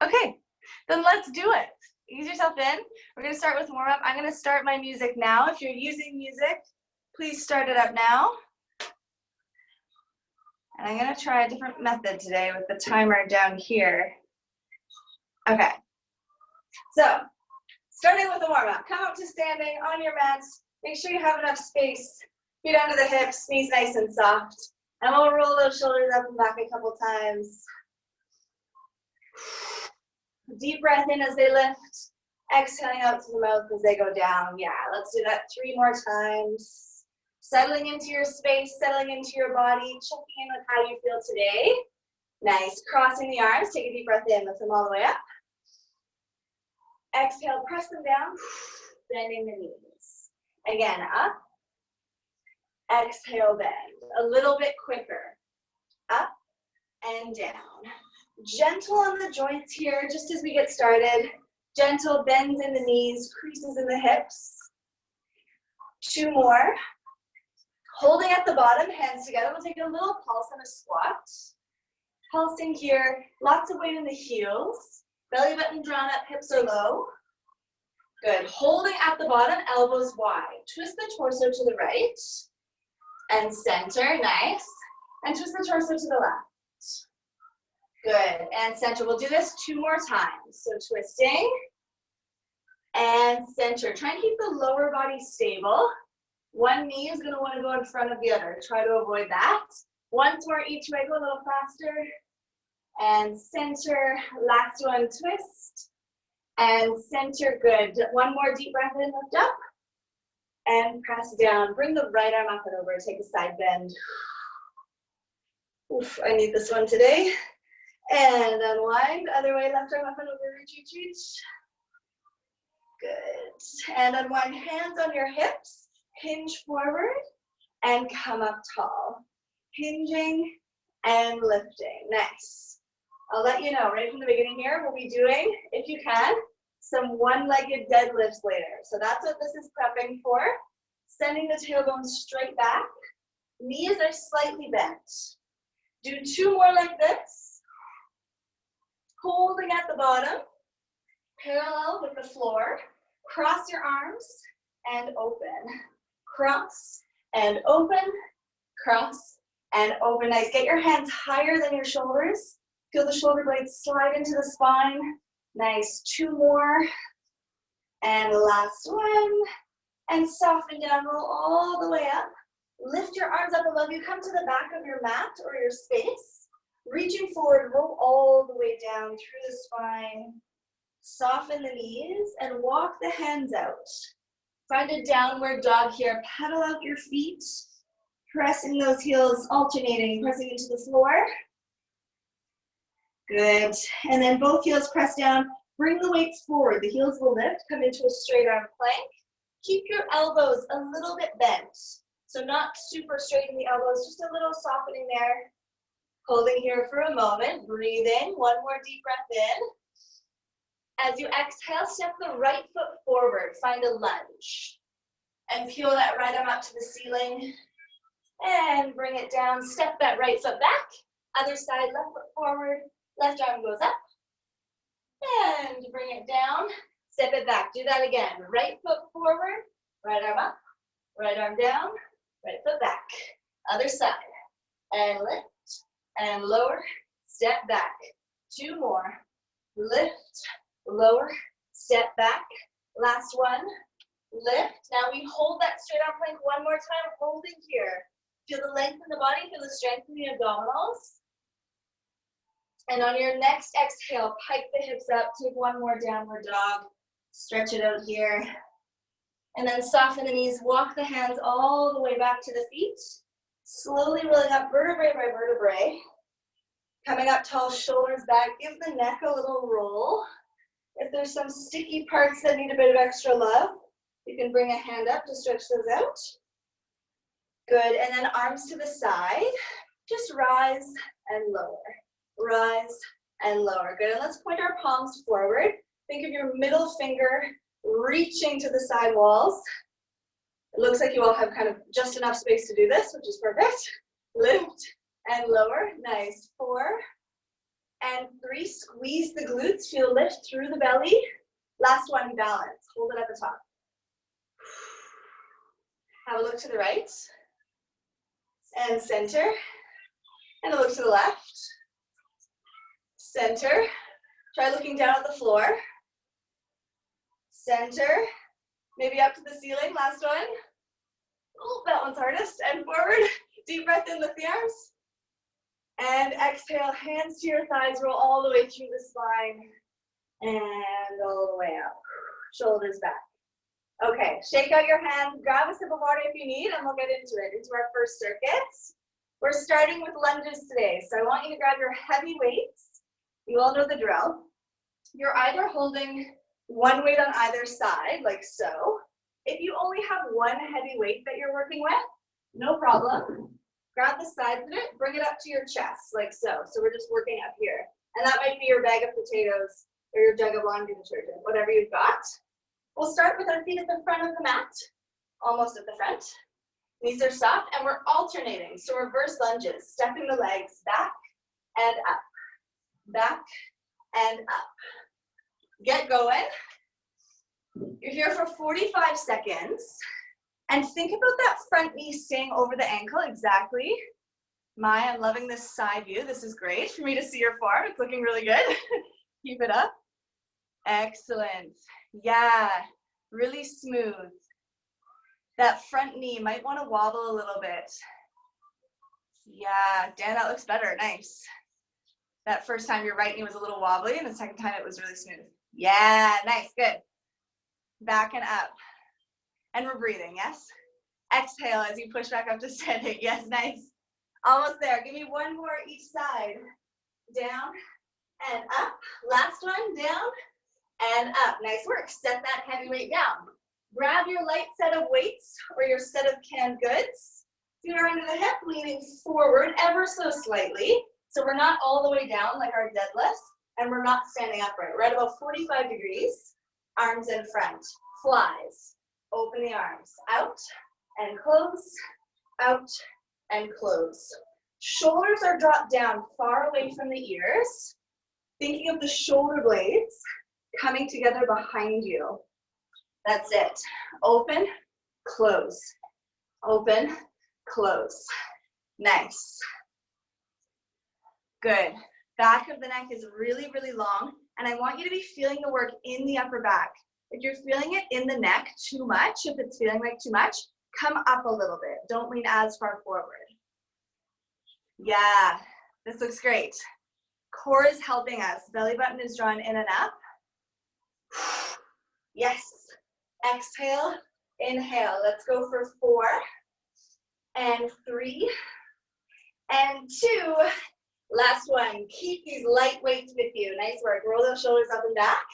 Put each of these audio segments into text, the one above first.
Okay, then let's do it. Ease yourself in. We're gonna start with warm up. I'm gonna start my music now. If you're using music, please start it up now. And I'm gonna try a different method today with the timer down here. Okay, so starting with the warm up. Come up to standing on your mats. Make sure you have enough space. Feet under the hips, knees nice and soft. And we'll roll those shoulders up and back a couple times. Deep breath in as they lift. Exhaling out to the mouth as they go down. Yeah, let's do that 3 more times. Settling into your space, settling into your body, checking in with how you feel today. Nice. Crossing the arms. Take a deep breath in. Lift them all the way up. Exhale, press them down. Bending the knees. Again, up. Exhale, bend. A little bit quicker. Up and down. Gentle on the joints here, just as we get started. Gentle bends in the knees, creases in the hips. 2 more. Holding at the bottom, hands together. We'll take a little pulse on a squat. Pulsing here, lots of weight in the heels. Belly button drawn up, hips are low. Good. Holding at the bottom, elbows wide. Twist the torso to the right. And center, nice. And twist the torso to the left. Good, and center. We'll do this 2 more times. So twisting and center. Try and keep the lower body stable. One knee is gonna wanna go in front of the other. Try to avoid that. Once more each way, go a little faster. And center, last one, twist. And center, good. 1 more deep breath in, lift up. And press down. Bring the right arm up and over. Take a side bend. Oof, I need this one today. And unwind. Other way, left arm up and over. Reach, reach, reach. Good. And unwind. Hands on your hips. Hinge forward. And come up tall. Hinging and lifting. Nice. I'll let you know right from the beginning here, we'll be doing, if you can, some one-legged deadlifts later. So that's what this is prepping for. Sending the tailbone straight back. Knees are slightly bent. Do 2 more like this. Holding at the bottom. Parallel with the floor. Cross your arms and open. Cross and open. Cross and open. Nice. Get your hands higher than your shoulders. Feel the shoulder blades slide into the spine. Nice. 2 more. And last one. And soften down. Roll all the way up. Lift your arms up above you. Come to the back of your mat or your space. Reaching forward. Roll all the way down through the spine. Soften the knees and walk the hands out. Find a downward dog here. Pedal out your feet. Pressing those heels, alternating, pressing into the floor. Good. And then both heels press down. Bring the weights forward. The heels will lift. Come into a straight arm plank. Keep your elbows a little bit bent. So not super straight in the elbows, just a little softening there. Holding here for a moment. Breathe in. 1 more deep breath in. As you exhale, step the right foot forward. Find a lunge. And peel that right arm up to the ceiling. And bring it down. Step that right foot back. Other side, left foot forward. Left arm goes up. And bring it down. Step it back. Do that again. Right foot forward. Right arm up. Right arm down. Right foot back. Other side. And lift. And lower. Step back. 2 more. Lift. Lower. Step back. Last one. Lift. Now we hold that straight arm plank 1 more time. Holding here. Feel the length in the body. Feel the strength in the abdominals. And on your next exhale, pike the hips up. Take 1 more downward dog. Stretch it out here. And then soften the knees. Walk the hands all the way back to the feet. Slowly rolling up vertebrae by vertebrae. Coming up tall, shoulders back. Give the neck a little roll. If there's some sticky parts that need a bit of extra love, you can bring a hand up to stretch those out. Good. And then arms to the side. Just rise and lower. Rise and lower. Good. And let's point our palms forward. Think of your middle finger reaching to the side walls. It looks like you all have kind of just enough space to do this, which is perfect. Lift and lower. Nice. 4, And 3, squeeze the glutes, feel lift through the belly. Last one, balance. Hold it at the top. Have a look to the right. And center. And a look to the left. Center. Try looking down at the floor. Center. Maybe up to the ceiling. Last one. Oh, that one's hardest. And forward. Deep breath in, lift the arms. And exhale, hands to your thighs, roll all the way through the spine. And all the way up. Shoulders back. Okay, shake out your hand, grab a sip of water if you need, and we'll get into it, into our first circuit. We're starting with lunges today, so I want you to grab your heavy weights. You all know the drill. You're either holding one weight on either side, like so. If you only have one heavy weight that you're working with, no problem. Grab the sides of it, bring it up to your chest, like so. So we're just working up here. And that might be your bag of potatoes or your jug of laundry detergent, whatever you've got. We'll start with our feet at the front of the mat, almost at the front. Knees are soft, and we're alternating. So reverse lunges, stepping the legs back and up, back and up. Get going. You're here for 45 seconds. And think about that front knee staying over the ankle, exactly. Maya, I'm loving this side view. This is great for me to see your form. It's looking really good. Keep it up. Excellent. Yeah, really smooth. That front knee might want to wobble a little bit. Yeah, Dan, that looks better. Nice. That first time your right knee was a little wobbly, and the second time it was really smooth. Yeah, nice, good. Back and up. And we're breathing, yes? Exhale as you push back up to standing. Yes, nice. Almost there. Give me one more each side. Down and up. Last one, down and up. Nice work. Set that heavy weight down. Grab your light set of weights or your set of canned goods. Feet are under the hip, leaning forward ever so slightly. So we're not all the way down like our deadlifts, and we're not standing upright. We're at about 45 degrees. Arms in front. Flies. Open the arms. Out and close. Out and close. Shoulders are dropped down far away from the ears. Thinking of the shoulder blades coming together behind you. That's it. Open, close. Open, close. Nice. Good. Back of the neck is really, really long, and I want you to be feeling the work in the upper back. If you're feeling it in the neck too much, if it's feeling like too much, come up a little bit. Don't lean as far forward. Yeah, this looks great. Core is helping us. Belly button is drawn in and up. Yes. Exhale, inhale. Let's go for 4 and 3 and 2. Last one. Keep these light weights with you. Nice work. Roll those shoulders up and back.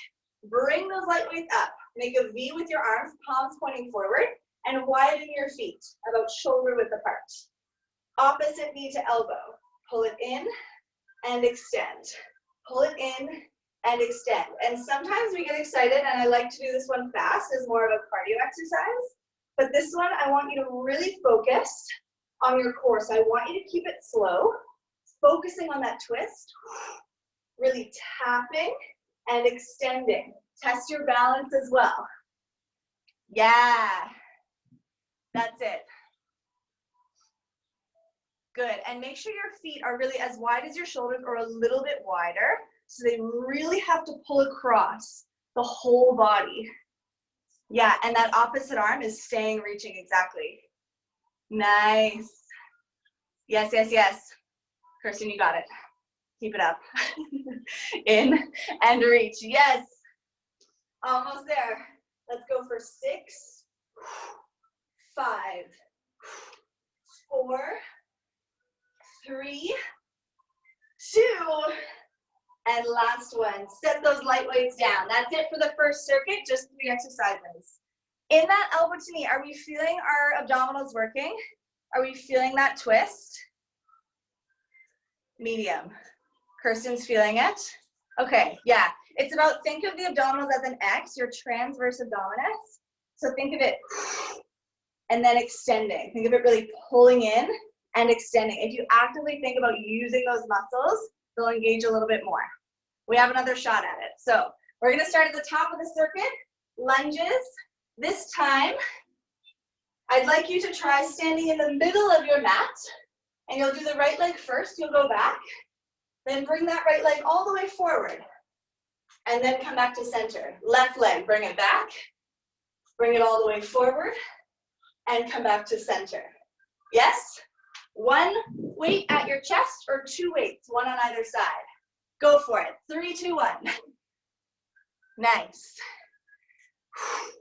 Bring those light weights up. Make a V with your arms, palms pointing forward, and widen your feet about shoulder width apart. Opposite knee to elbow. Pull it in and extend. Pull it in and extend. And sometimes we get excited, and I like to do this one fast as more of a cardio exercise. But this one, I want you to really focus on your core. So I want you to keep it slow, focusing on that twist, really tapping and extending. Test your balance as well. Yeah, that's it. Good, and make sure your feet are really as wide as your shoulders or a little bit wider, so they really have to pull across the whole body. Yeah, and that opposite arm is staying reaching exactly. Nice. Yes, yes, yes. Kirsten, you got it. Keep it up. In and reach. Yes. Almost there. Let's go for 6, 5, 4, 3, 2, and last one. Set those light weights down. That's it for the first circuit, just 3 exercises. In that elbow to knee, are we feeling our abdominals working? Are we feeling that twist? Medium. Kirsten's feeling it? Okay, yeah. It's about, think of the abdominals as an X, your transverse abdominis. So think of it and then extending. Think of it really pulling in and extending. If you actively think about using those muscles, they'll engage a little bit more. We have another shot at it. So we're gonna start at the top of the circuit, lunges. This time, I'd like you to try standing in the middle of your mat, and you'll do the right leg first, you'll go back, then bring that right leg all the way forward, and then come back to center. Left leg, bring it back, bring it all the way forward, and come back to center. Yes? One weight at your chest or two weights, one on either side. Go for it. 3, 2, 1. Nice.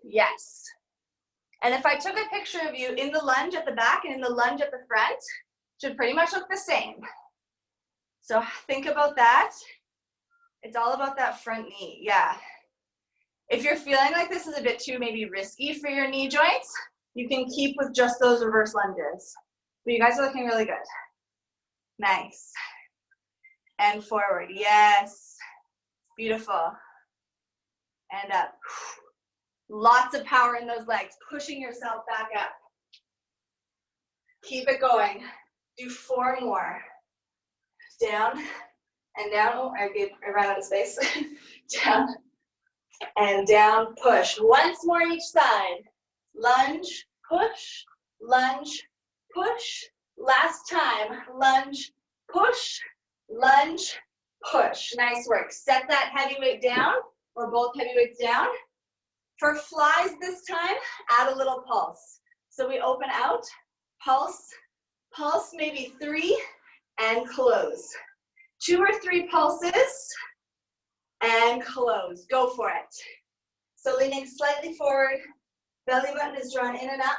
Yes. And if I took a picture of you in the lunge at the back and in the lunge at the front, it should pretty much look the same. So think about that. It's all about that front knee, yeah. If you're feeling like this is a bit too maybe risky for your knee joints, you can keep with just those reverse lunges. But you guys are looking really good. Nice. And forward, yes. Beautiful. And up. Lots of power in those legs, pushing yourself back up. Keep it going. Do 4 more. Down and down. Oh, I ran out of space. Down and down, push. Once more each side. Lunge, push, lunge, push. Last time, lunge, push, lunge, push. Nice work. Set that heavy weight down, or both heavy weights down. For flies this time, add a little pulse. So we open out, pulse, pulse, maybe 3, and close. 2 or 3 pulses, and close. Go for it. So leaning slightly forward, belly button is drawn in and up.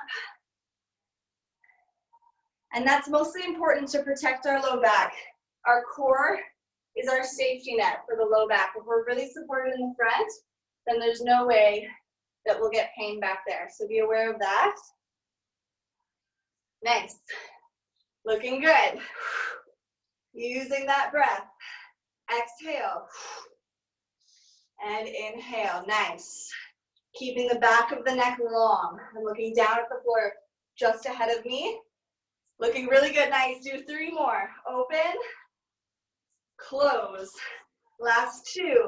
And that's mostly important to protect our low back. Our core is our safety net for the low back. If we're really supported in the front, then there's no way that we'll get pain back there. So be aware of that. Nice. Looking good. Using that breath. Exhale. And inhale. Nice. Keeping the back of the neck long. I'm looking down at the floor just ahead of me. Looking really good. Nice. Do 3 more. Open. Close. Last 2.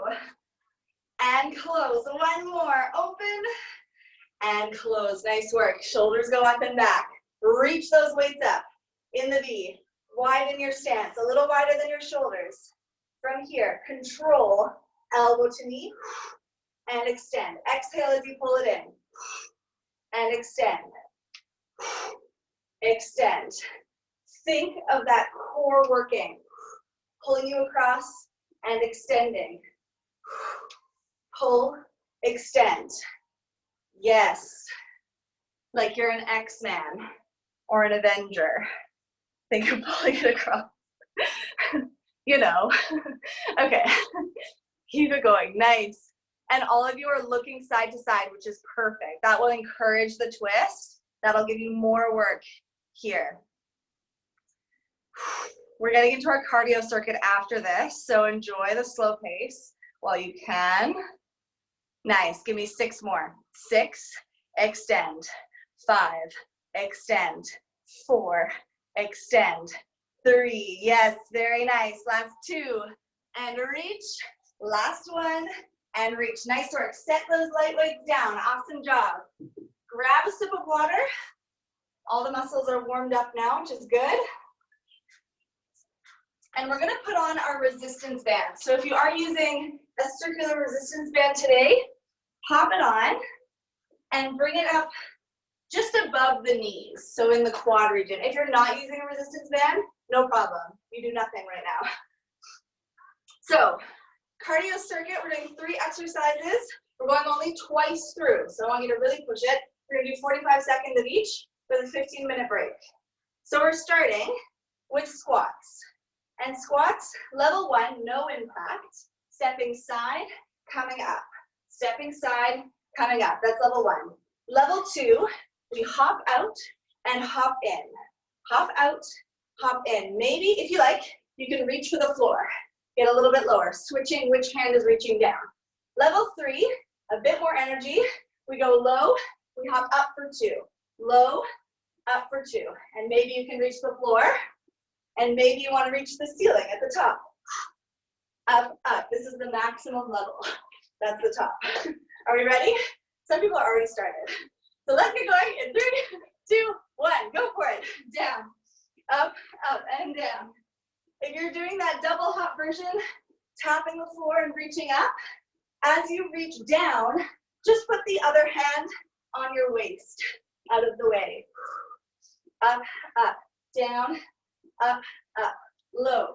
And close. 1 more. Open. And close. Nice work. Shoulders go up and back. Reach those weights up in the V. Widen your stance. A little wider than your shoulders. From here, control elbow to knee. And extend. Exhale as you pull it in. And extend. Extend. Think of that core working. Pulling you across and extending. Pull, extend. Yes. Like you're an X-Man or an Avenger. Think of pulling it across. You know. Okay. Keep it going. Nice. And all of you are looking side to side, which is perfect. That will encourage the twist. That'll give you more work here. We're getting into our cardio circuit after this, so enjoy the slow pace while you can. Nice. Give me 6 more. 6, extend. 5, extend. 4, extend. 3, yes, very nice. Last 2, and reach. Last 1, and reach. Nice work. Set those light weights down. Awesome job. Grab a sip of water. All the muscles are warmed up now, which is good. And we're gonna put on our resistance band. So if you are using a circular resistance band today, pop it on and bring it up just above the knees, so in the quad region. If you're not using a resistance band, no problem. You do nothing right now. So, cardio circuit, we're doing 3 exercises. We're going only twice through, so I want you to really push it. We're gonna do 45 seconds of each with a 15-minute break. So we're starting with squats. And squats, level 1, no impact. Stepping side, coming up. Stepping side, coming up. That's level 1. Level 2, we hop out and hop in. Hop out, hop in. Maybe, if you like, you can reach for the floor. Get a little bit lower, switching which hand is reaching down. Level 3, a bit more energy. We go low, we hop up for 2. Low, up for 2. And maybe you can reach the floor. And maybe you want to reach the ceiling at the top. up, up. This is the maximum level. That's the top. Are we ready? Some people are already started. So let's get going in 3, 2, 1. Go for it. Down, up, up, and down. If you're doing that double hop version, tapping the floor and reaching up, as you reach down, just put the other hand on your waist, out of the way. Up, up, down, up, up, low,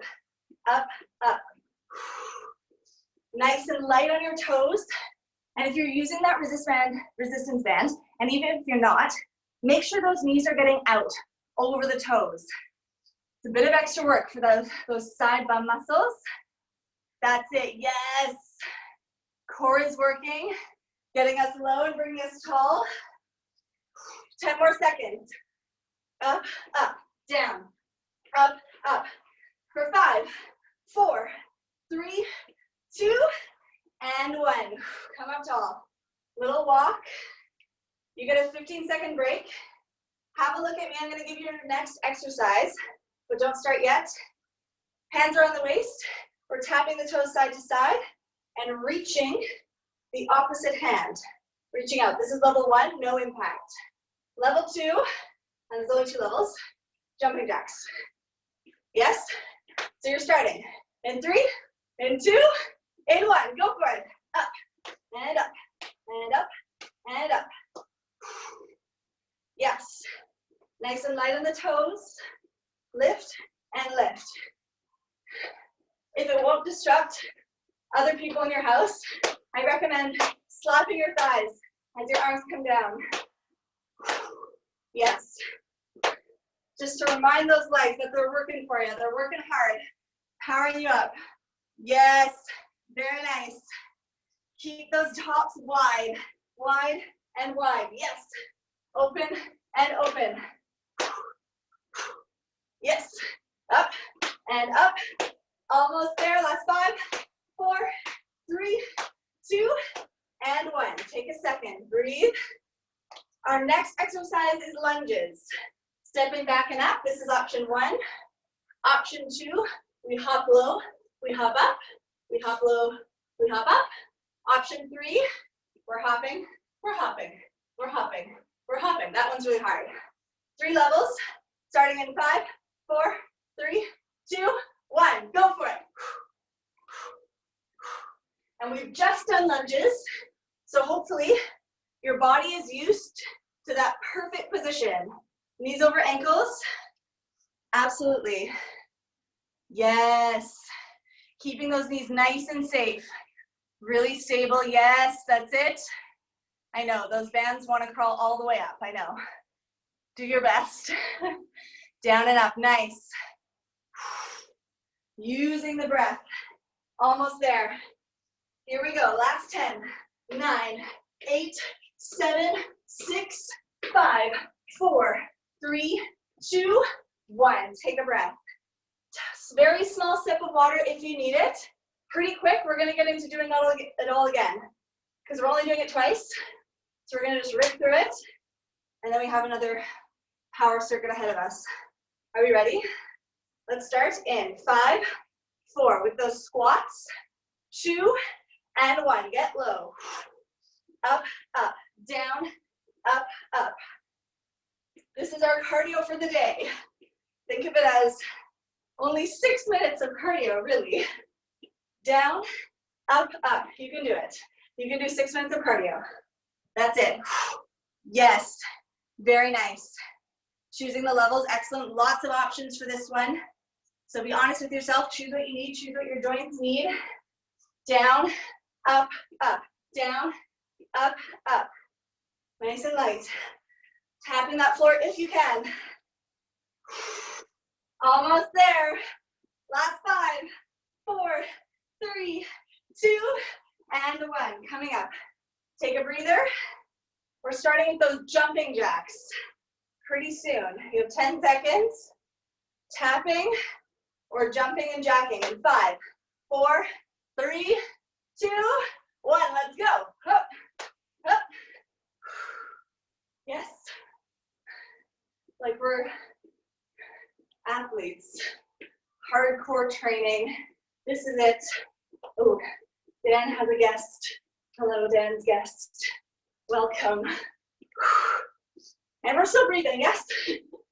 up, up. Nice and light on your toes. And if you're using that resistance band, and even if you're not, make sure those knees are getting out over the toes. It's a bit of extra work for those side bum muscles. That's it, yes. Core is working, getting us low and bringing us tall. 10 more seconds. Up, up, down, up, up. For 5, 4, 3, 2, and 1. Come up tall. Little walk. You get a 15-second break. Have a look at me. I'm going to give you your next exercise, but don't start yet. Hands are on the waist. We're tapping the toes side to side and reaching the opposite hand. Reaching out. This is level 1, no impact. Level 2, and there's only 2 levels, jumping jacks. Yes? So you're starting in 3, in 2, in 1. Go for it. Up, and up, and up, and up. Yes. Nice and light on the toes. Lift and lift. If it won't disrupt other people in your house, I recommend slapping your thighs as your arms come down. Yes. Just to remind those legs that they're working for you. They're working hard. Powering you up. Yes. Very nice. Keep those tops wide. Wide and wide. Yes. Open and open. Yes. Up and up. Almost there. Last 5, 4, 3, 2, and 1. Take a second. Breathe. Our next exercise is lunges. Stepping back and up. This is option 1. Option 2, we hop low, we hop up, we hop low, we hop up. Option 3, we're hopping, we're hopping, we're hopping, we're hopping. That one's really hard. 3 levels, starting in 5, 4, 3, 2, 1. Go for it. And we've just done lunges, so hopefully your body is used to that perfect position. Knees over ankles. Absolutely. Yes. Keeping those knees nice and safe. Really stable. Yes, that's it. I know, those bands want to crawl all the way up. I know. Do your best. Down and up. Nice. Using the breath. Almost there. Here we go. Last 10, 9, 8, 7, 6, 5, 4, 3, 2, 1. Take a breath. Very small sip of water if you need it. Pretty quick, we're going to get into doing it all again because we're only doing it twice. So we're going to just rip through it, and then we have another power circuit ahead of us. Are we ready? Let's start in 5, 4 with those squats. 2, and 1. Get low. Up, up, down, up, up. This is our cardio for the day. Think of it as only 6 minutes of cardio, really. Down, up, up. You can do it. You can do 6 minutes of cardio. That's it. Yes. Very nice. Choosing the levels, excellent. Lots of options for this one. So be honest with yourself. Choose what you need. Choose what your joints need. Down, up, up. Down, up, up. Nice and light. Tapping that floor if you can. Almost there. Last 5, 4, 3, 2, and 1. Coming up. Take a breather. We're starting with those jumping jacks pretty soon. You have 10 seconds. Tapping or jumping and jacking in 5, 4, 3, 2, 1. Let's go. Up, up. Yes. Like we're athletes. Hardcore training. This is it. Dan has a guest. Hello, Dan's guest. Welcome. And we're still breathing, yes?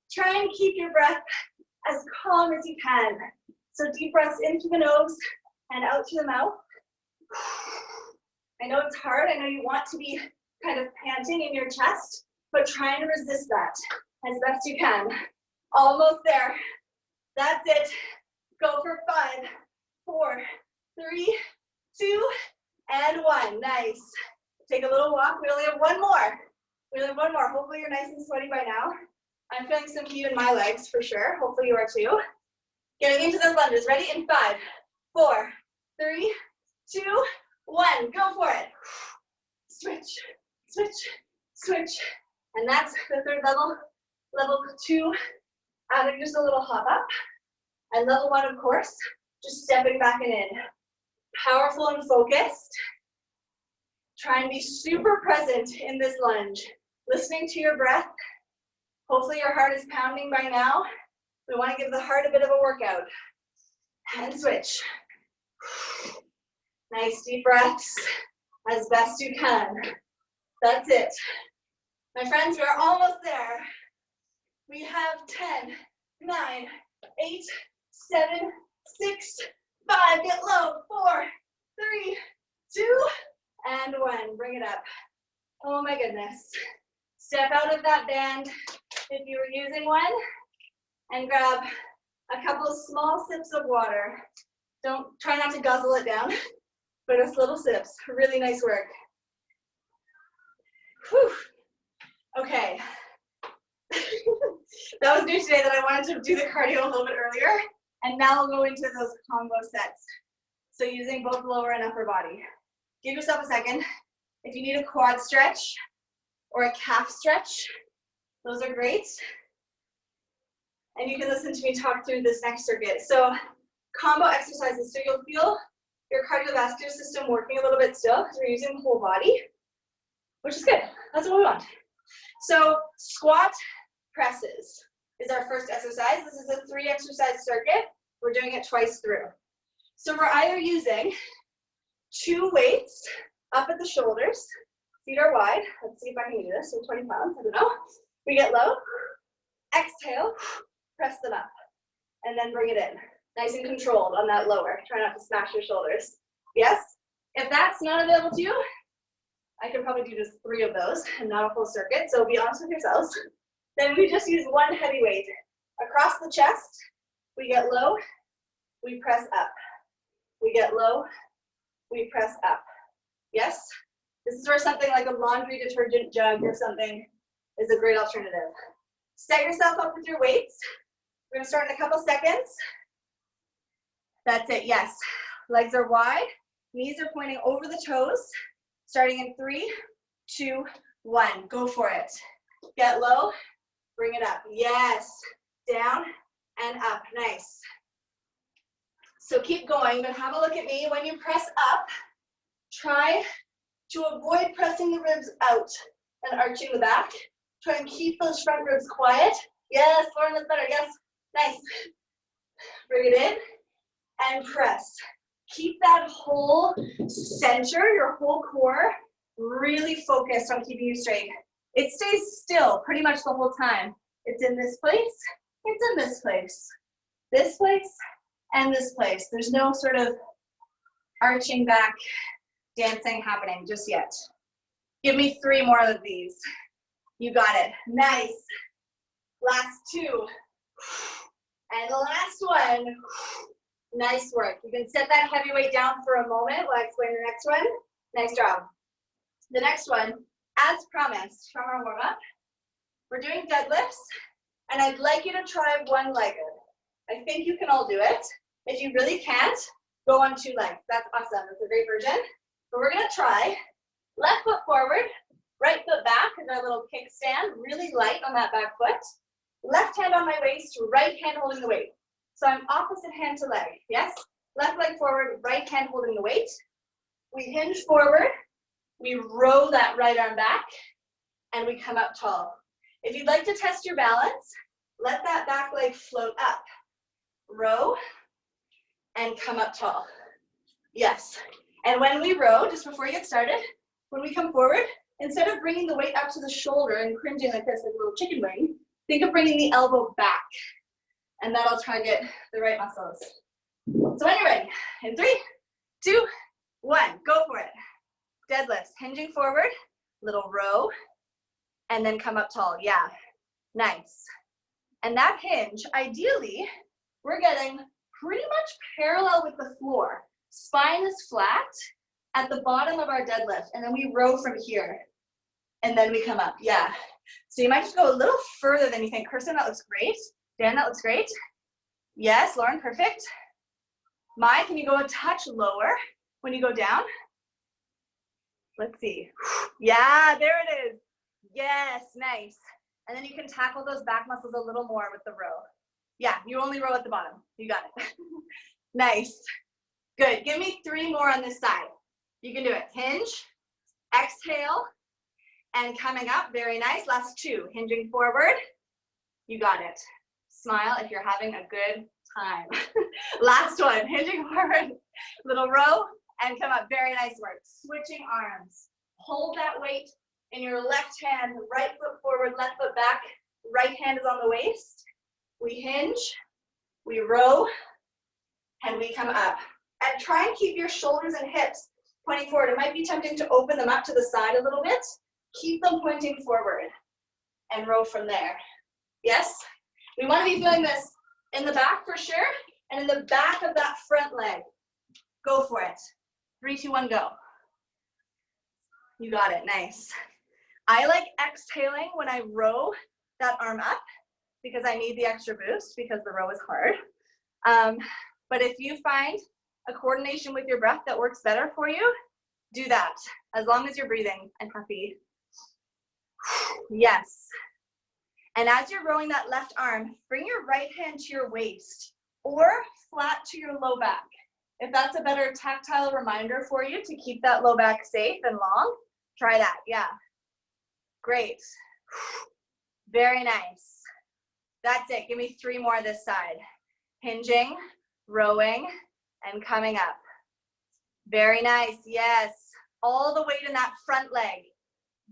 Try and keep your breath as calm as you can. So deep breaths in through the nose and out through the mouth. I know it's hard. I know you want to be kind of panting in your chest, but try and resist that as best you can. Almost there. That's it. Go for 5, 4, 3, 2, and 1. Nice. Take a little walk. We only have one more. Hopefully you're nice and sweaty by now. I'm feeling some heat in my legs for sure. Hopefully you are too. Getting into those lunges. Ready? In 5, 4, 3, 2, 1. Go for it. Switch, switch, switch. And that's the third level. Level 2, adding just a little hop up. And level 1, of course, just stepping back and in. Powerful and focused. Try and be super present in this lunge. Listening to your breath. Hopefully your heart is pounding by now. We want to give the heart a bit of a workout. And switch. Nice deep breaths as best you can. That's it. My friends, we're almost there. We have 10, 9, 8, 7, 6, 5. Get low. 4, 3, 2, and 1. Bring it up. Oh my goodness. Step out of that band if you were using one and grab a couple of small sips of water. Try not to guzzle it down, but just little sips. Really nice work. Whew. Okay. That was new today that I wanted to do the cardio a little bit earlier, and now I'll go into those combo sets. So using both lower and upper body. Give yourself a second. If you need a quad stretch or a calf stretch, those are great. And you can listen to me talk through this next circuit. So combo exercises, so you'll feel your cardiovascular system working a little bit still because we're using the whole body, which is good. That's what we want. So squat presses is our first exercise. This is a 3-exercise circuit. We're doing it twice through. So we're either using 2 weights up at the shoulders, feet are wide. Let's see if I can do this. So 20 pounds, I don't know. We get low, exhale, press them up, and then bring it in. Nice and controlled on that lower. Try not to smash your shoulders. Yes? If that's not available to you, I could probably do just 3 of those and not a full circuit, so be honest with yourselves. Then we just use 1 heavy weight. Across the chest, we get low, we press up. We get low, we press up. Yes? This is where something like a laundry detergent jug or something is a great alternative. Set yourself up with your weights. We're going to start in a couple seconds. That's it, yes. Legs are wide, knees are pointing over the toes. Starting in 3, 2, 1. Go for it. Get low, bring it up. Yes. Down and up. Nice. So keep going, but have a look at me. When you press up, try to avoid pressing the ribs out and arching the back. Try and keep those front ribs quiet. Yes, Lauren, that's better. Yes. Nice. Bring it in and press. Keep that whole center, your whole core, really focused on keeping you straight. It stays still pretty much the whole time. It's in this place, it's in this place, and this place. There's no sort of arching back dancing happening just yet. Give me 3 more of these. You got it. Nice. Last 2. And the last one. Nice work. You can set that heavy weight down for a moment while I explain the next one. Nice job. The next one, as promised from our warm-up, we're doing deadlifts, and I'd like you to try one-legged. I think you can all do it. If you really can't, go on 2 legs. That's awesome. That's a great version. But we're going to try left foot forward, right foot back is our little kickstand, really light on that back foot. Left hand on my waist, right hand holding the weight. So I'm opposite hand to leg, yes? Left leg forward, right hand holding the weight. We hinge forward, we row that right arm back, and we come up tall. If you'd like to test your balance, let that back leg float up. Row, and come up tall. Yes. And when we row, just before you get started, when we come forward, instead of bringing the weight up to the shoulder and cringing like this, like a little chicken wing, think of bringing the elbow back. And that'll target the right muscles. So when you're ready, in 3, 2, 1, go for it. Deadlifts, hinging forward, little row, and then come up tall. Yeah, nice. And that hinge, ideally, we're getting pretty much parallel with the floor. Spine is flat at the bottom of our deadlift, and then we row from here. And then we come up, yeah. So you might just go a little further than you think. Kirsten, that looks great. Dan, that looks great. Yes, Lauren, perfect. Mai, can you go a touch lower when you go down? Let's see. Yeah, there it is. Yes, nice. And then you can tackle those back muscles a little more with the row. Yeah, you only row at the bottom. You got it. Nice. Good. Give me 3 more on this side. You can do it. Hinge, exhale, and coming up. Very nice. Last 2. Hinging forward. You got it. Smile if you're having a good time. Last one. Hinging forward. Little row and come up. Very nice work. Switching arms. Hold that weight in your left hand. Right foot forward, left foot back. Right hand is on the waist. We hinge. We row. And we come up. And try and keep your shoulders and hips pointing forward. It might be tempting to open them up to the side a little bit. Keep them pointing forward and row from there. Yes? We want to be feeling this in the back for sure, and in the back of that front leg. Go for it. 3, 2, 1, go. You got it. Nice. I like exhaling when I row that arm up because I need the extra boost because the row is hard. But if you find a coordination with your breath that works better for you, do that, as long as you're breathing and happy. Yes. And as you're rowing that left arm, bring your right hand to your waist or flat to your low back. If that's a better tactile reminder for you to keep that low back safe and long, try that. Yeah. Great. Very nice. That's it. Give me 3 more this side. Hinging, rowing, and coming up. Very nice. Yes. All the weight in that front leg.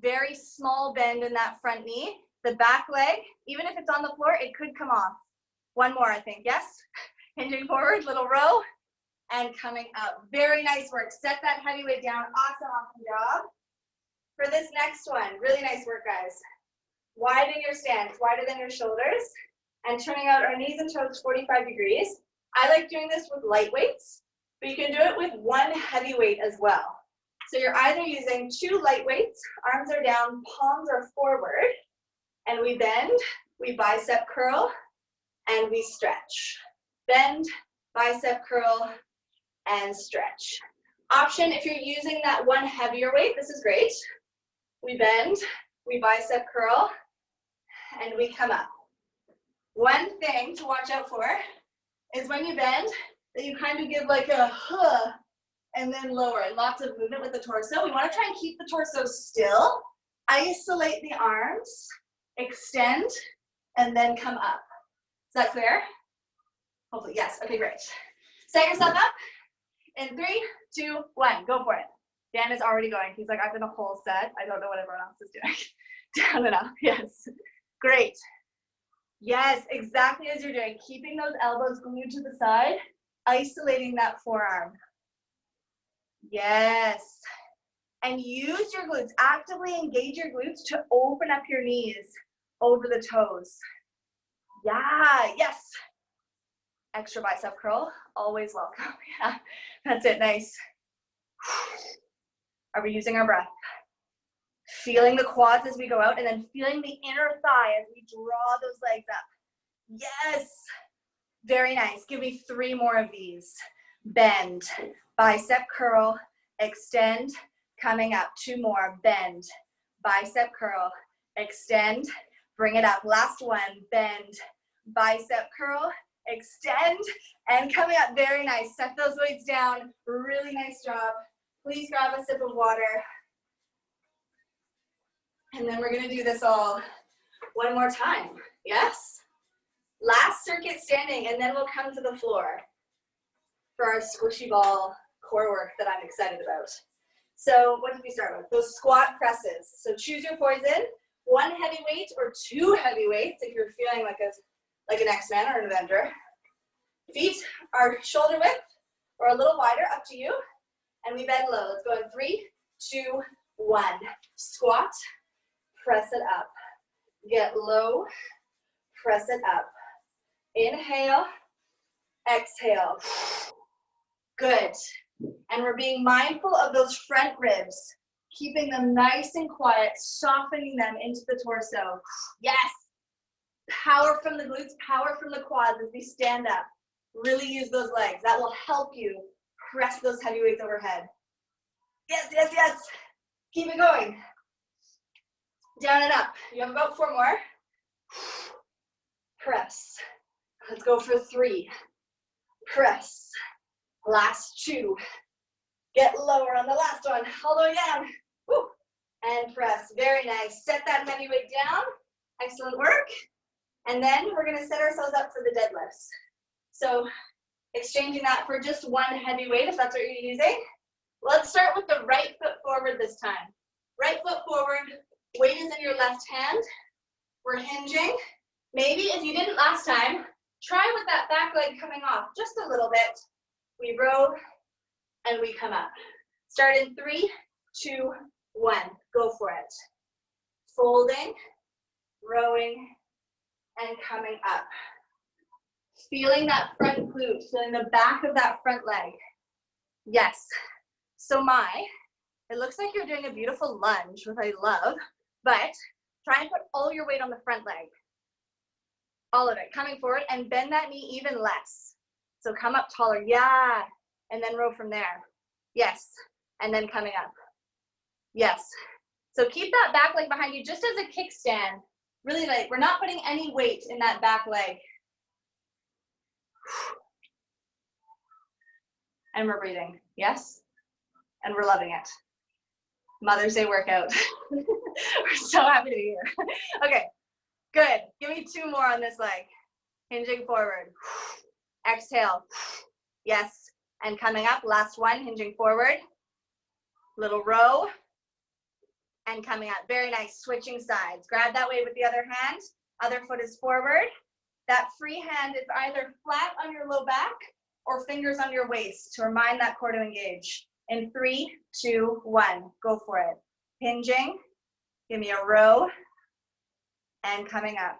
Very small bend in that front knee. The back leg, even if it's on the floor, it could come off. 1 more, I think. Yes. Hinging forward, little row, and coming up. Very nice work. Set that heavy weight down. Awesome, awesome job. For this next one, really nice work, guys. Widen your stance, wider than your shoulders, and turning out our knees and toes 45 degrees. I like doing this with light weights, but you can do it with 1 heavy weight as well. So you're either using 2 light weights, arms are down, palms are forward, and we bend, we bicep curl, and we stretch. Bend, bicep curl, and stretch. Option, if you're using that 1 heavier weight, this is great. We bend, we bicep curl, and we come up. One thing to watch out for is when you bend, that you kind of give like a huh, and then lower. Lots of movement with the torso. We want to try and keep the torso still. Isolate the arms, extend, and then come up. Is that clear? Hopefully, yes. Okay, great. Set yourself up in 3, 2, 1. Go for it. Dan is already going. He's like, I've done a whole set. I don't know what everyone else is doing. Down and up. Yes. Great. Yes, exactly as you're doing. Keeping those elbows glued to the side, isolating that forearm. Yes. And use your glutes. Actively engage your glutes to open up your knees over the toes. Yeah, yes. Extra bicep curl, always welcome. Yeah, that's it, nice. Are we using our breath? Feeling the quads as we go out and then feeling the inner thigh as we draw those legs up. Yes. Very nice. Give me 3 more of these. Bend, bicep curl, extend, coming up. 2 more. Bend, bicep curl, extend, bring it up. Last one. Bend, bicep curl, extend, and coming up. Very nice. Set those weights down. Really nice job. Please grab a sip of water. And then we're going to do this all 1 more time. Yes? Last circuit standing, and then we'll come to the floor for our squishy ball core work that I'm excited about. So what did we start with? Those squat presses. So choose your poison, 1 heavy weight or 2 heavy weights if you're feeling like an X-Man or an Avenger. Feet are shoulder width or a little wider, up to you. And we bend low. Let's go in 3, 2, 1. Squat, press it up. Get low, press it up. Inhale, exhale. Good. And we're being mindful of those front ribs, keeping them nice and quiet, softening them into the torso. Yes. Power from the glutes, power from the quads as we stand up. Really use those legs. That will help you press those heavy weights overhead. Yes, yes, yes. Keep it going. Down and up. You have about 4 more. Press. Let's go for 3. Press. Last 2. Get lower on the last one. All the way down. Woo. And press. Very nice. Set that heavy weight down. Excellent work. And then we're going to set ourselves up for the deadlifts. So exchanging that for just 1 heavy weight, if that's what you're using. Let's start with the right foot forward this time. Right foot forward. Weight is in your left hand. We're hinging. Maybe if you didn't last time, try with that back leg coming off just a little bit. We row and we come up. Start in 3, 2, 1. Go for it. Folding, rowing, and coming up. Feeling that front glute, feeling the back of that front leg. Yes. So it looks like you're doing a beautiful lunge, which I love, but try and put all your weight on the front leg. All of it, coming forward, and bend that knee even less. So come up taller, yeah, and then row from there. Yes, and then coming up. Yes. So keep that back leg behind you just as a kickstand. Really light. We're not putting any weight in that back leg. And we're breathing, yes? And we're loving it. Mother's Day workout. We're so happy to be here. Okay, good. Give me 2 more on this leg. Hinging forward. Exhale. Yes. And coming up, last one, hinging forward. Little row. And coming up. Very nice. Switching sides. Grab that weight with the other hand. Other foot is forward. That free hand is either flat on your low back or fingers on your waist to remind that core to engage. In 3, 2, 1. Go for it. Hinging. Give me a row. And coming up.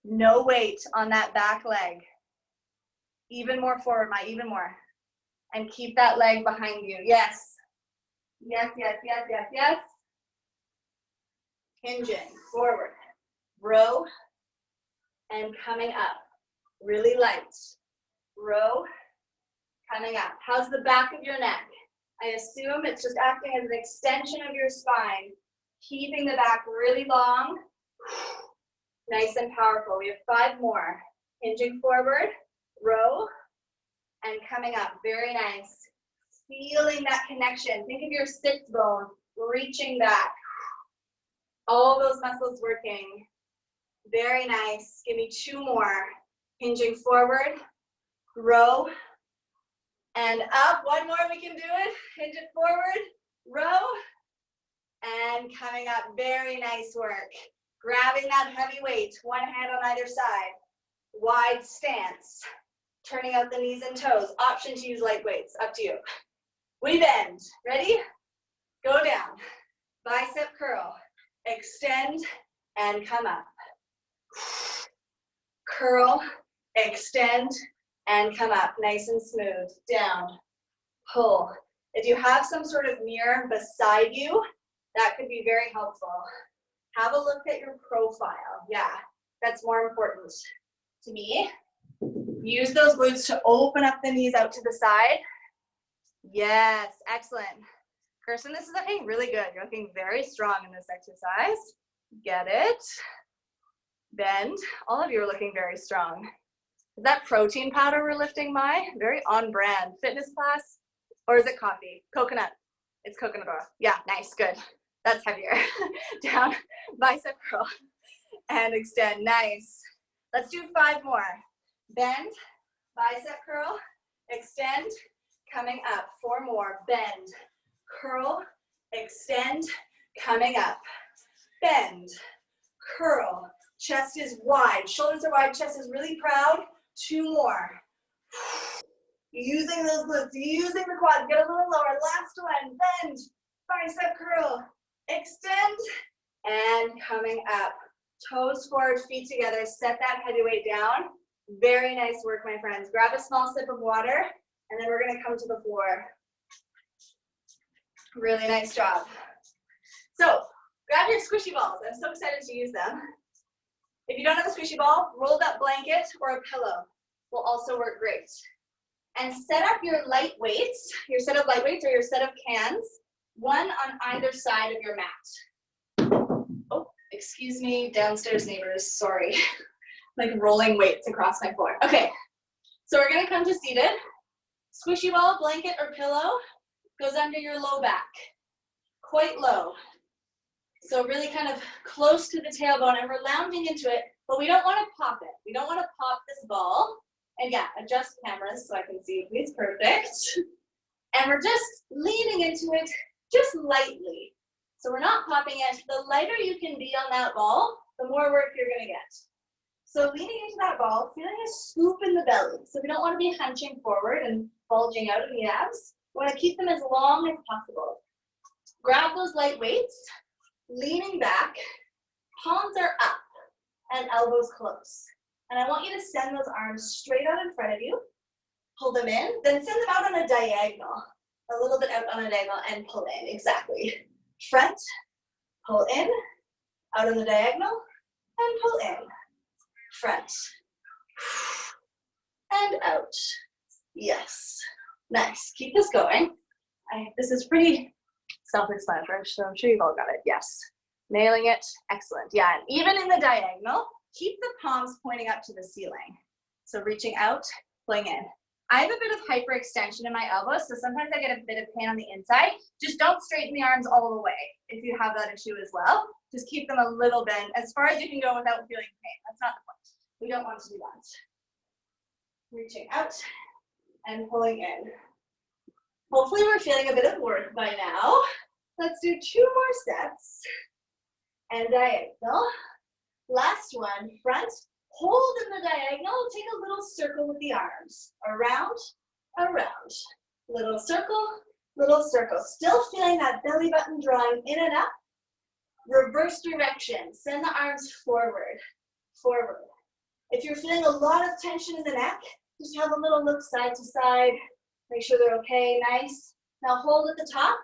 No weight on that back leg. Even more forward, even more. And keep that leg behind you. Yes. Yes, yes, yes, yes, yes. Hinging. Forward. Row. And coming up. Really light. Row. Coming up. How's the back of your neck? I assume it's just acting as an extension of your spine. Keeping the back really long. Nice and powerful. We have 5 more. Hinging forward, row, and coming up. Very nice. Feeling that connection. Think of your sits bone reaching back. All those muscles working. Very nice. Give me 2 more. Hinging forward, row, and up. 1 more, we can do it. Hinge it forward, row, and coming up. Very nice work. Grabbing that heavy weight, 1 hand on either side. Wide stance. Turning out the knees and toes. Option to use light weights, up to you. We bend. Ready? Go down. Bicep curl. Extend and come up. Curl, extend, and come up. Nice and smooth. Down. Pull. If you have some sort of mirror beside you, that could be very helpful. Have a look at your profile. Yeah, that's more important to me. Use those glutes to open up the knees out to the side. Yes, excellent. Kirsten, this is looking really good. You're looking very strong in this exercise. Get it. Bend. All of you are looking very strong. Is that protein powder we're lifting, very on brand. Fitness class? Or is it coffee? Coconut. It's coconut oil. Yeah, nice, good. That's heavier. Down, bicep curl, and extend. Nice. Let's do 5 more. Bend, bicep curl, extend, coming up. 4 more. Bend, curl, extend, coming up. Bend, curl, chest is wide, shoulders are wide, chest is really proud. 2 more. Using those glutes, using the quad, get a little lower. Last one, bend, bicep curl, extend, and coming up. Toes forward, feet together, set that heavy weight down. Very nice work, my friends. Grab a small sip of water, and then we're gonna come to the floor. Really nice job. So, grab your squishy balls. I'm so excited to use them. If you don't have a squishy ball, rolled up blanket or a pillow will also work great. And set up your light weights, your set of light weights or your set of cans, one on either side of your mat. Oh, excuse me, downstairs neighbors, sorry. Like rolling weights across my floor. Okay, so we're gonna come to seated. Squishy ball, blanket, or pillow goes under your low back, quite low. So really kind of close to the tailbone, and we're lounging into it, but we don't wanna pop it. We don't wanna pop this ball. And yeah, adjust cameras so I can see you, please, perfect. And we're just leaning into it just lightly. So we're not popping it. The lighter you can be on that ball, the more work you're gonna get. So leaning into that ball, feeling a scoop in the belly. So we don't wanna be hunching forward and bulging out in the abs. We wanna keep them as long as possible. Grab those light weights, leaning back, palms are up, and elbows close. And I want you to send those arms straight out in front of you. Pull them in, then send them out on a diagonal. A little bit out on a diagonal and pull in, exactly. Front, pull in, out on the diagonal, and pull in. Front, and out. Yes, nice. Keep this going. This is pretty self-explanatory, so I'm sure you've all got it. Yes, nailing it, excellent. Yeah, and even in the diagonal, keep the palms pointing up to the ceiling. So reaching out, pulling in. I have a bit of hyperextension in my elbows, so sometimes I get a bit of pain on the inside. Just don't straighten the arms all the way if you have that issue as well. Just keep them a little bent, as far as you can go without feeling pain. That's not the point. We don't want to do that. Reaching out and pulling in. Hopefully we're feeling a bit of work by now. Let's do 2 more sets. And diagonal. Last one, front. Hold in the diagonal, take a little circle with the arms. Around, around. Little circle, little circle. Still feeling that belly button drawing in and up. Reverse direction, send the arms forward, forward. If you're feeling a lot of tension in the neck, just have a little look side to side. Make sure they're okay, nice. Now hold at the top,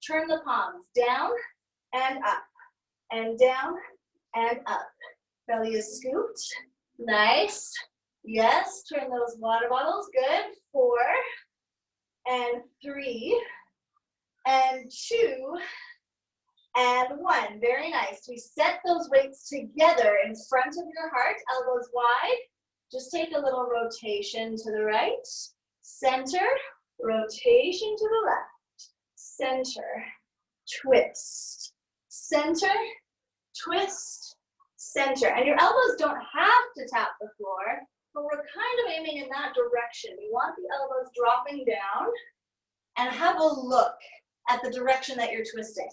turn the palms down and up, and down and up. Belly is scooped. Nice. Yes, turn those water bottles. Good. 4 and 3 and 2 and 1. Very nice. We set those weights together in front of your heart, elbows wide. Just take a little rotation to the right. Center, rotation to the left. Center, twist. Center, twist. Center, and your elbows don't have to tap the floor, but we're kind of aiming in that direction. We want the elbows dropping down and have a look at the direction that you're twisting.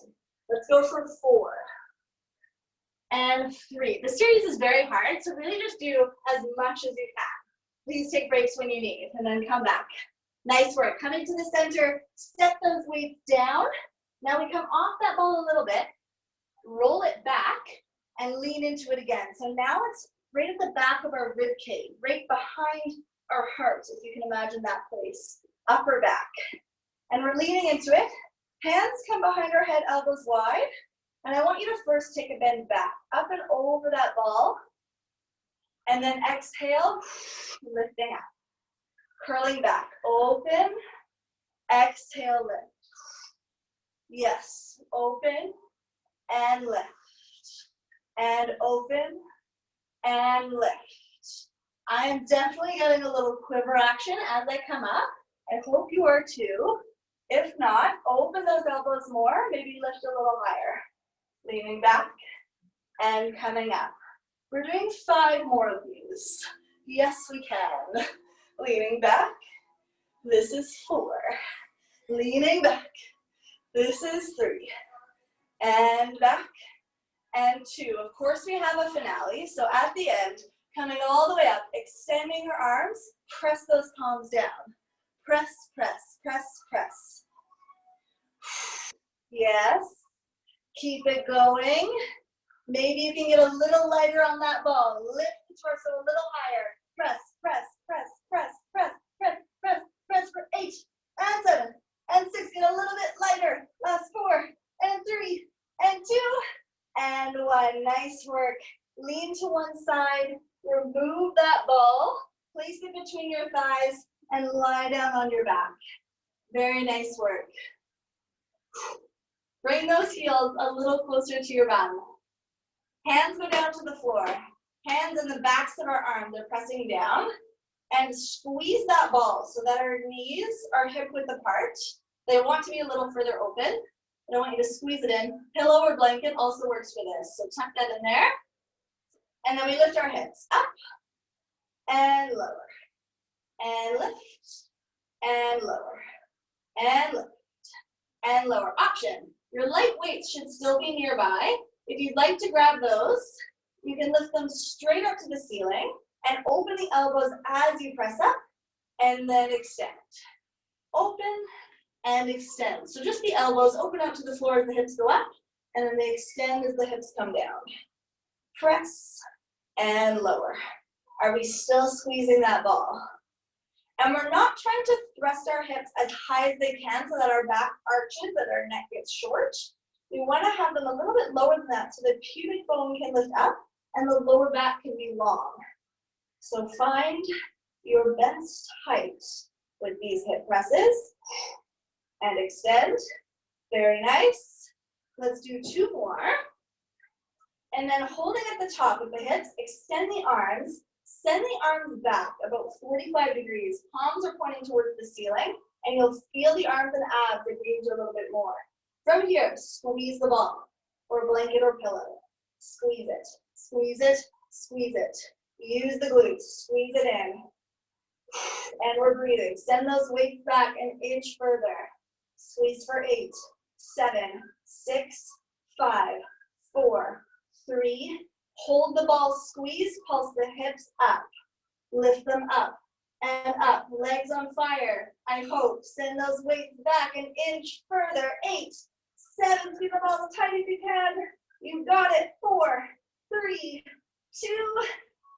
Let's go for 4 and 3. The series is very hard, so really just do as much as you can. Please take breaks when you need, and then come back. Nice work. Coming to the center, set those weights down. Now we come off that ball a little bit, roll it back, and lean into it again. So now it's right at the back of our rib cage, right behind our heart, if you can imagine that place, upper back. And we're leaning into it. Hands come behind our head, elbows wide. And I want you to first take a bend back, up and over that ball. And then exhale, lifting up. Curling back, open, exhale, lift. Yes, open and lift. And open and lift. I am definitely getting a little quiver action as I come up. I hope you are too. If not, open those elbows more, maybe lift a little higher. Leaning back and coming up. We're doing 5 more of these. Yes, we can. Leaning back This is 4. Leaning back. This is 3. And back. And 2. Of course, we have a finale. So at the end, coming all the way up, extending your arms, press those palms down. Press, press, press, press. Yes. Keep it going. Maybe you can get a little lighter on that ball. Lift the torso a little higher. Press, press, press, press, press, press, press, press for 8 and 7 and 6. Get a little bit lighter. Last 4 and 3 and 2 and 1. Nice work. Lean to one side. Remove that ball. Place it between your thighs and lie down on your back. Very nice work. Bring those heels a little closer to your bum. Hands go down to the floor. Hands in the backs of our arms are pressing down. And squeeze that ball so that our knees are hip width apart. They want to be a little further open. I don't want you to squeeze it in. Pillow or blanket also works for this. So tuck that in there. And then we lift our hips up and lower. And lift and lower. And lift and lower. Option. Your light weights should still be nearby. If you'd like to grab those, you can lift them straight up to the ceiling and open the elbows as you press up and then extend. Open and extend. So just the elbows open up to the floor as the hips go up, and then they extend as the hips come down. Press and lower. Are we still squeezing that ball? And we're not trying to thrust our hips as high as they can so that our back arches and our neck gets short. We want to have them a little bit lower than that so the pubic bone can lift up and the lower back can be long. So find your best height with these hip presses and extend. Very nice. Let's do 2 more. And then holding at the top of the hips, extend the arms. Send the arms back about 45 degrees. Palms are pointing towards the ceiling, and you'll feel the arms and abs engage a little bit more. From here, squeeze the ball, or blanket or pillow. Squeeze it, squeeze it, squeeze it. Use the glutes, squeeze it in. And we're breathing. Send those weights back an inch further. Squeeze for 8, 7, 6, 5, 4, 3. Hold the ball, squeeze, pulse the hips up. Lift them up and up. Legs on fire, I hope. Send those weights back an inch further. 8, 7, squeeze the ball as tight as you can. You got it. 4, 3, 2,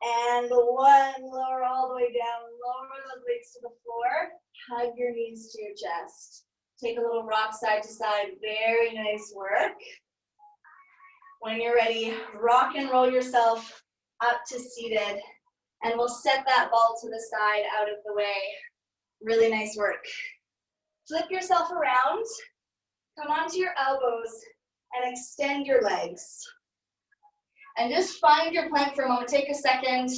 and 1. Lower all the way down. Lower those weights to the floor. Hug your knees to your chest. Take a little rock side to side. Very nice work. When you're ready, rock and roll yourself up to seated. And we'll set that ball to the side out of the way. Really nice work. Flip yourself around. Come onto your elbows and extend your legs. And just find your plank for a moment. Take a second.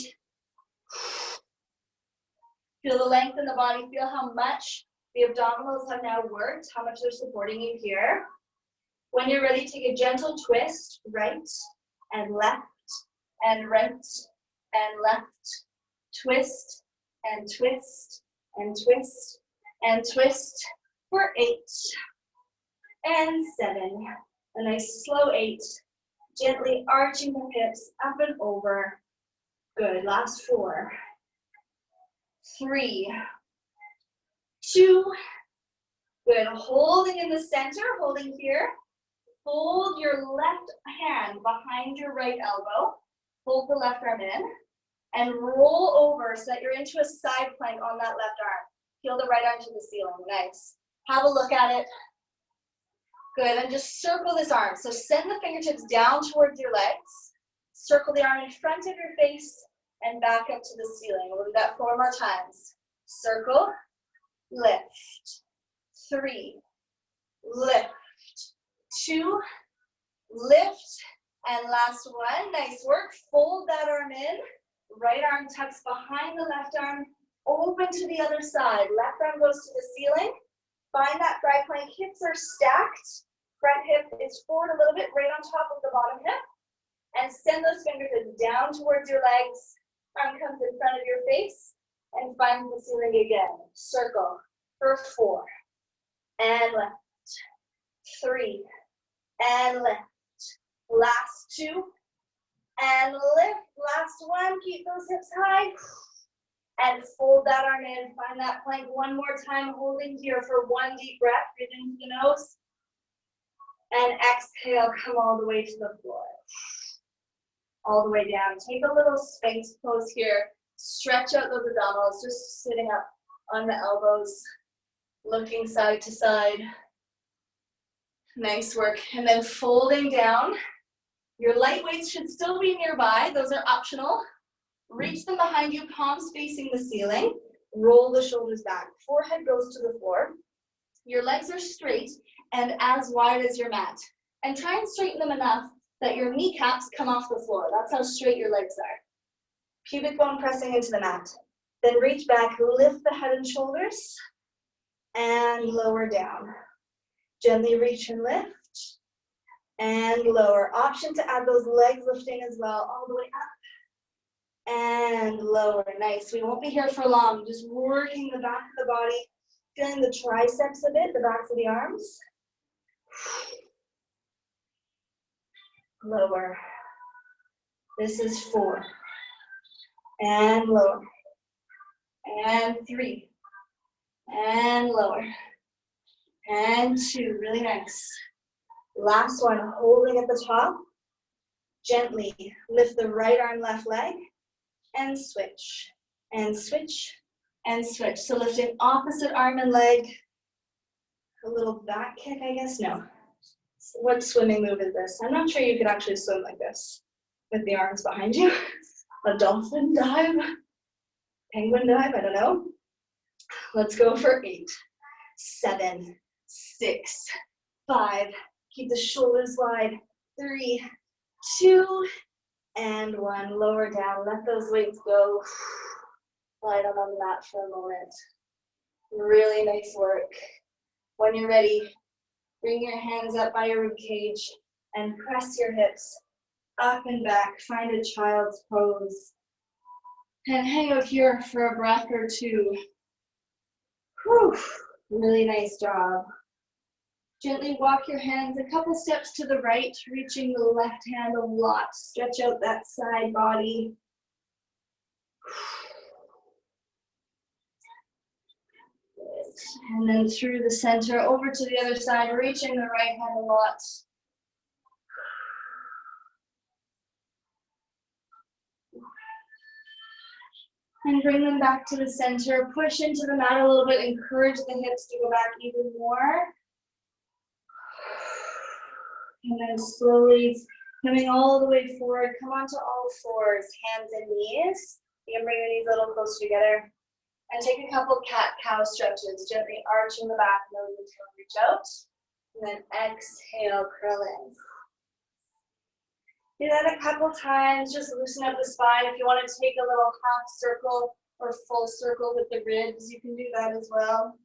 Feel the length in the body. Feel how much the abdominals have now worked, how much they're supporting you here. When you're ready, take a gentle twist, right and left, and right and left. Twist and twist and twist and twist for 8 and 7. A nice slow 8. Gently arching the hips up and over. Good. Last 4, 3, 2. Good. Holding in the center, holding here. Hold your left hand behind your right elbow. Hold the left arm in and roll over so that you're into a side plank on that left arm. Heel the right arm to the ceiling. Nice. Have a look at it. Good. And just circle this arm. So send the fingertips down towards your legs. Circle the arm in front of your face and back up to the ceiling. We'll do that 4 more times. Circle, lift, 3, lift, 2, lift, and last 1. Nice work. Fold that arm in. Right arm tucks behind the left arm. Open to the other side. Left arm goes to the ceiling. Find that side plank. Hips are stacked. Front hip is forward a little bit, right on top of the bottom hip. And send those fingertips down towards your legs. Arm comes in front of your face and finds the ceiling again. Circle, for 4, and left, 3, and lift. Last 2, and lift. Last 1, keep those hips high, and fold that arm in. Find that plank one more time, holding here for 1 deep breath. Breathe into the nose, and exhale, come all the way to the floor. All the way down. Take a little Sphinx pose here. Stretch out those abdominals, just sitting up on the elbows, looking side to side. Nice work. And then folding down. Your light weights should still be nearby. Those are optional. Reach them behind you, palms facing the ceiling. Roll the shoulders back. Forehead goes to the floor. Your legs are straight and as wide as your mat. And try and straighten them enough that your kneecaps come off the floor. That's how straight your legs are. Pubic bone pressing into the mat. Then reach back, lift the head and shoulders, and lower down. Gently reach and lift, and lower. Option to add those legs lifting as well, all the way up, and lower. Nice. We won't be here for long. Just working the back of the body, feeling the triceps a bit, the backs of the arms. Lower. This is 4. And lower. And 3. And lower. And 2. Really nice. Last one, holding at the top. Gently lift the right arm, left leg, and switch. And switch. And switch. So lifting opposite arm and leg. A little back kick, I guess. No. What swimming move is this? I'm not sure you could actually swim like this with the arms behind you. A dolphin dive, penguin dive, I don't know. Let's go for 8, 7, 6, 5. Keep the shoulders wide. 3, 2, and 1. Lower down. Let those weights go. Lie down on the mat for a moment. Really nice work. When you're ready, bring your hands up by your rib cage and press your hips up and back. Find a child's pose. And hang out here for a breath or 2. Whew. Really nice job. Gently walk your hands a couple steps to the right, reaching the left hand a lot. Stretch out that side body. And then through the center, over to the other side, reaching the right hand a lot. And bring them back to the center. Push into the mat a little bit. Encourage the hips to go back even more. And then slowly coming all the way forward. Come onto all fours, hands and knees. You can bring your knees a little closer together. And take a couple cat-cow stretches, gently arching the back, nose and tail reach out. And then exhale, curl in. Do that a couple times, just loosen up the spine. If you want to take a little half circle or full circle with the ribs, you can do that as well.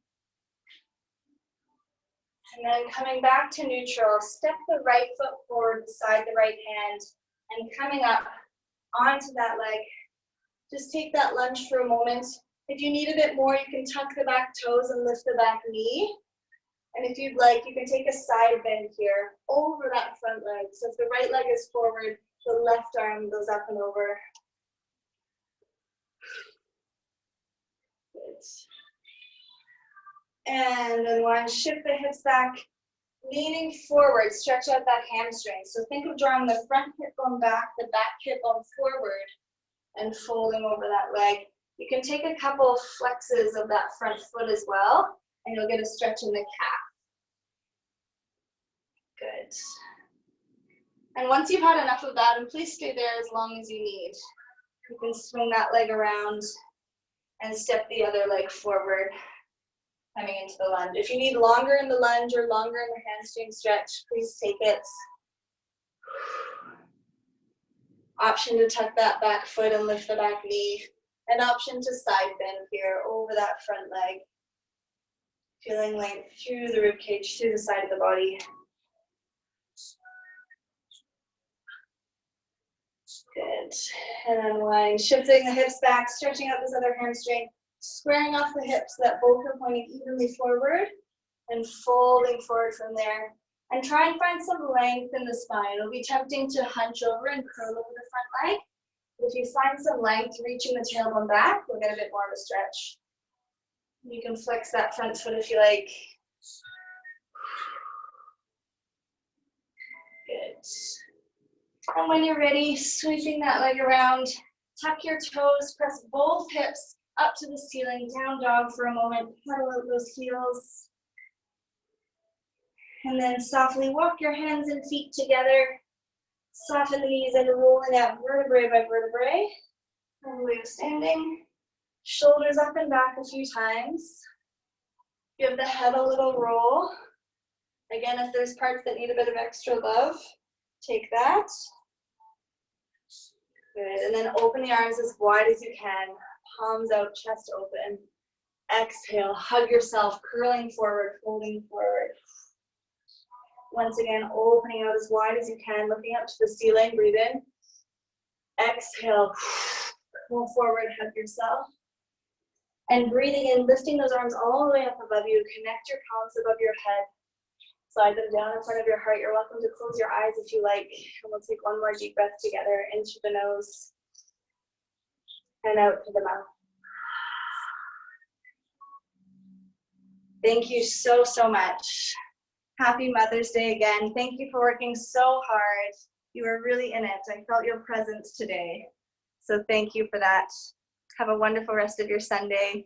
And then coming back to neutral, step the right foot forward beside the right hand, and coming up onto that leg. Just take that lunge for a moment. If you need a bit more, you can tuck the back toes and lift the back knee. And if you'd like, you can take a side bend here over that front leg. So if the right leg is forward, the left arm goes up and over. Good. And then one, shift the hips back, leaning forward, stretch out that hamstring. So think of drawing the front hip bone back, the back hip bone forward, and folding over that leg. You can take a couple flexes of that front foot as well, and you'll get a stretch in the calf. Good. And once you've had enough of that, and please stay there as long as you need, you can swing that leg around and step the other leg forward, coming into the lunge. If you need longer in the lunge or longer in the hamstring stretch, please take it. Option to tuck that back foot and lift the back knee. An option to side bend here over that front leg. Feeling length through the rib cage, through the side of the body. Good. And unwind. Shifting the hips back, stretching out this other hamstring. Squaring off the hips so that both are pointing evenly forward and folding forward from there. And try and find some length in the spine. It'll be tempting to hunch over and curl over the front leg. But if you find some length, reaching the tailbone back, we'll get a bit more of a stretch. You can flex that front foot if you like. Good. And when you're ready, sweeping that leg around, tuck your toes, press both hips up to the ceiling, down dog for a moment, pedal out those heels. And then softly walk your hands and feet together. Soften the knees and rolling out vertebrae by vertebrae. All the way to standing. Shoulders up and back a few times. Give the head a little roll. Again, if there's parts that need a bit of extra love, take that. Good, and then open the arms as wide as you can. Palms out, chest open. Exhale, hug yourself, curling forward, folding forward. Once again, opening out as wide as you can, looking up to the ceiling, breathe in. Exhale, pull forward, hug yourself. And breathing in, lifting those arms all the way up above you. Connect your palms above your head. Slide them down in front of your heart. You're welcome to close your eyes if you like. And we'll take one more deep breath together. Into the nose. And out to the mouth. Thank you so, so much. Happy Mother's Day again. Thank you for working so hard. You were really in it. I felt your presence today. So thank you for that. Have a wonderful rest of your Sunday.